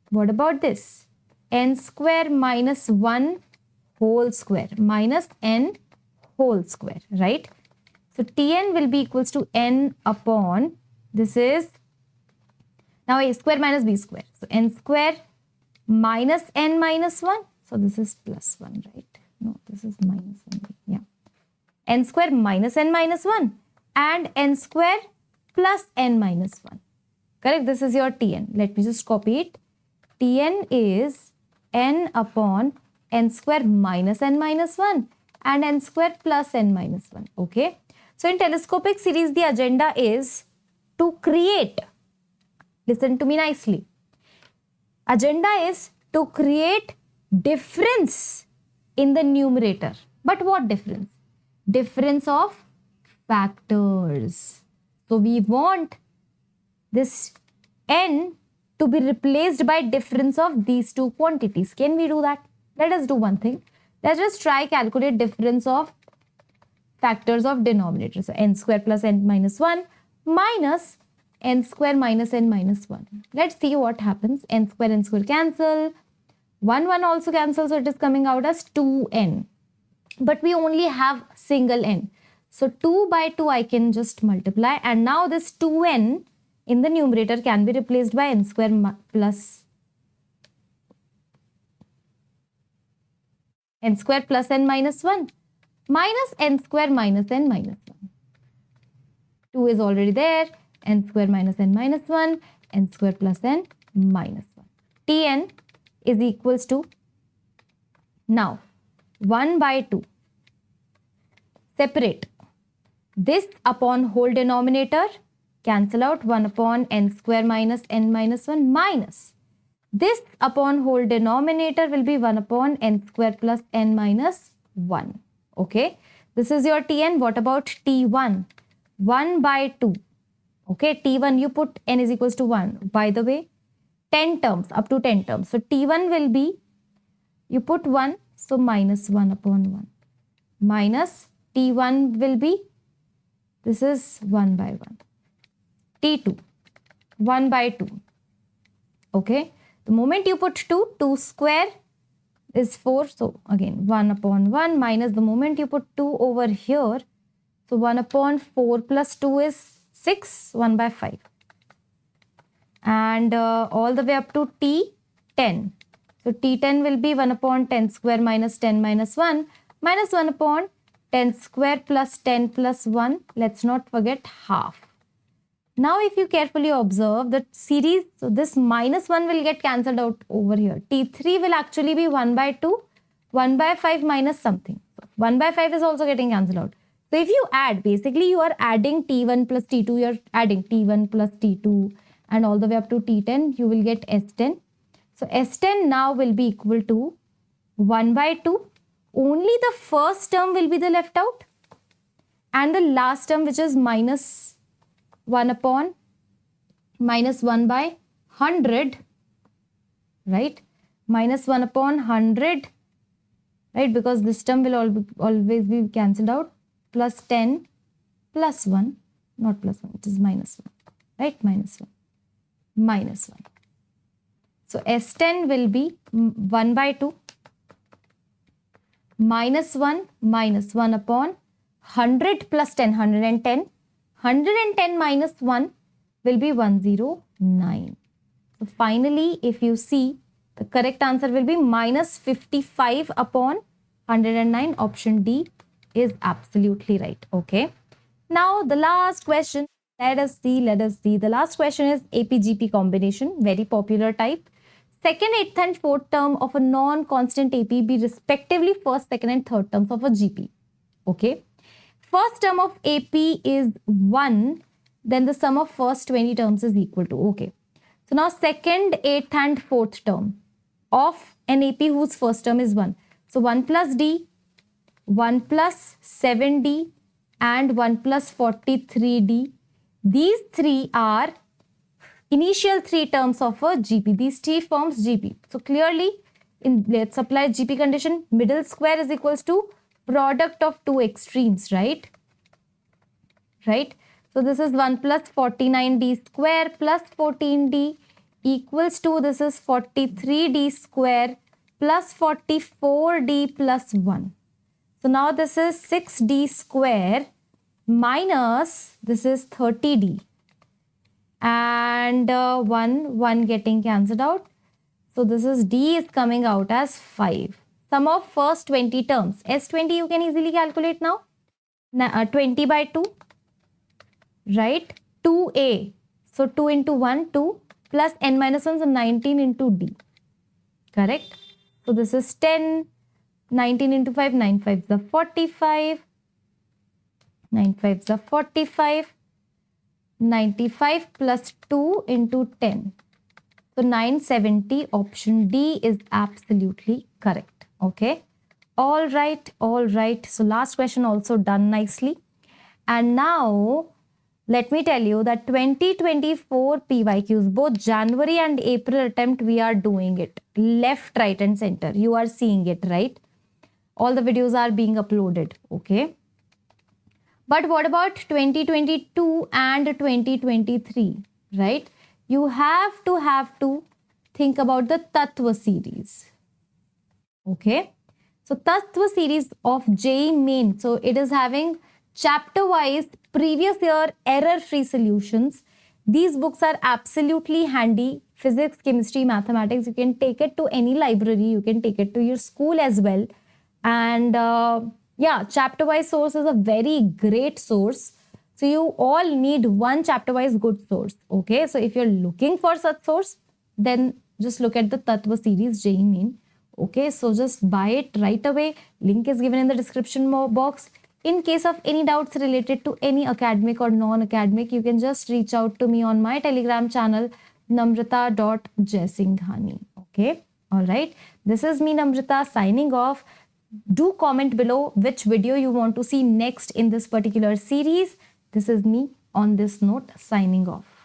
what about this? N square minus 1 whole square minus n whole square, right? So Tn will be equals to n upon, this is now a square minus b square. So n square minus n minus 1. So this is plus 1, right? No, this is minus 1. Yeah. N square minus n minus 1 and n square plus n minus 1. Correct? This is your Tn. Let me just copy it. Tn is n upon n square minus n minus 1 and n square plus n minus 1. Okay. So in telescopic series, the agenda is to create, listen to me nicely, agenda is to create difference in the numerator. But what difference? Difference of factors. So we want this n to be replaced by difference of these two quantities. Can we do that? Let us do one thing. Let's just try calculate difference of factors of denominator. So n square plus n minus 1 minus n square minus n minus 1. Let's see what happens. N square cancel. 1 also cancels, so it is coming out as 2n. But we only have single n. So 2 by 2 I can just multiply, and now this 2n in the numerator can be replaced by n square plus n minus 1 minus n square minus n minus 1. 2 is already there. N square minus n minus 1, n square plus n minus 1. Tn is equals to, now 1 by 2. Separate. This upon whole denominator, cancel out 1 upon n square minus n minus 1 minus. This upon whole denominator will be 1 upon n square plus n minus 1. Okay. This is your Tn. What about T1? 1 by 2. Okay, T1 you put n is equals to 1. By the way, 10 terms, up to 10 terms. So T1 will be, you put 1, so minus 1 upon 1. Minus T1 will be, this is 1 by 1. T2, 1 by 2. Okay, the moment you put 2, 2 square is 4. So again, 1 upon 1 minus the moment you put 2 over here. So 1 upon 4 plus 2 is 6, 1 by 5. And all the way up to T10. So T10 will be 1 upon 10 square minus 10 minus 1 minus 1 upon 10 square plus 10 plus 1. Let's not forget half. Now if you carefully observe the series, so this minus 1 will get cancelled out over here. T3 will actually be 1 by 2, 1 by 5 minus something. So 1 by 5 is also getting cancelled out. So if you add, basically you are adding T1 plus T2, you are adding T1 plus T2 and all the way up to T10, you will get S10. So S10 now will be equal to 1 by 2. Only the first term will be the left out and the last term, which is minus 1 upon minus 1 by 100, right? minus 1 upon 100, right? Because this term will always be cancelled out. Plus 10 plus 1, not plus 1, it is minus 1, right? Minus 1, minus 1. So S10 will be 1 by 2 minus 1 upon 100 plus 10, 110. 110 minus 1 will be 109. So finally, if you see, the correct answer will be minus 55 upon 109. Option D is absolutely right. Okay. Now the last question. Let us see. The last question is AP-GP combination, very popular type. Second, eighth and fourth term of a non-constant AP be respectively first, second and third terms of a GP. Okay. First term of AP is 1, then the sum of first 20 terms is equal to. Okay. So now second, eighth and fourth term of an AP whose first term is 1. So 1 plus D, 1 plus 7D and 1 plus 43D. These three are initial three terms of a GP. These three forms GP. So clearly, let's apply GP condition. Middle square is equals to product of two extremes, right? Right. So this is 1 plus 49D square plus 14D equals to, this is 43D square plus 44D plus 1. So now this is 6D square minus, this is 30D. And 1 getting cancelled out. So this is D is coming out as 5. Sum of first 20 terms. S20 you can easily calculate now. 20 by 2. Right? 2A. So 2 into 1, 2 plus n minus 1, so 19 into D. Correct? So this is 10. 19 into 5, 9 5s are 45. 9 5s are 45. 95 plus 2 into 10. So 970, option D is absolutely correct. Okay. All right. So last question also done nicely. And now let me tell you that 2024 PYQs, both January and April attempt, we are doing it. Left, right and center. You are seeing it, right? All the videos are being uploaded. Okay. But what about 2022 and 2023, right? You have to think about the Tatva series. Okay. So Tatva series of JEE main. So it is having chapter-wise previous year error-free solutions. These books are absolutely handy. Physics, chemistry, mathematics. You can take it to any library. You can take it to your school as well. And yeah, chapter-wise source is a very great source. So you all need one chapter-wise good source. Okay. So if you're looking for such source, then just look at the Tatva series JEE main. Okay. So just buy it right away. Link is given in the description box. In case of any doubts related to any academic or non-academic, you can just reach out to me on my Telegram channel, namrata.jaisinghani. Okay. All right. This is me, Namrata, signing off. Do comment below which video you want to see next in this particular series. This is me on this note signing off.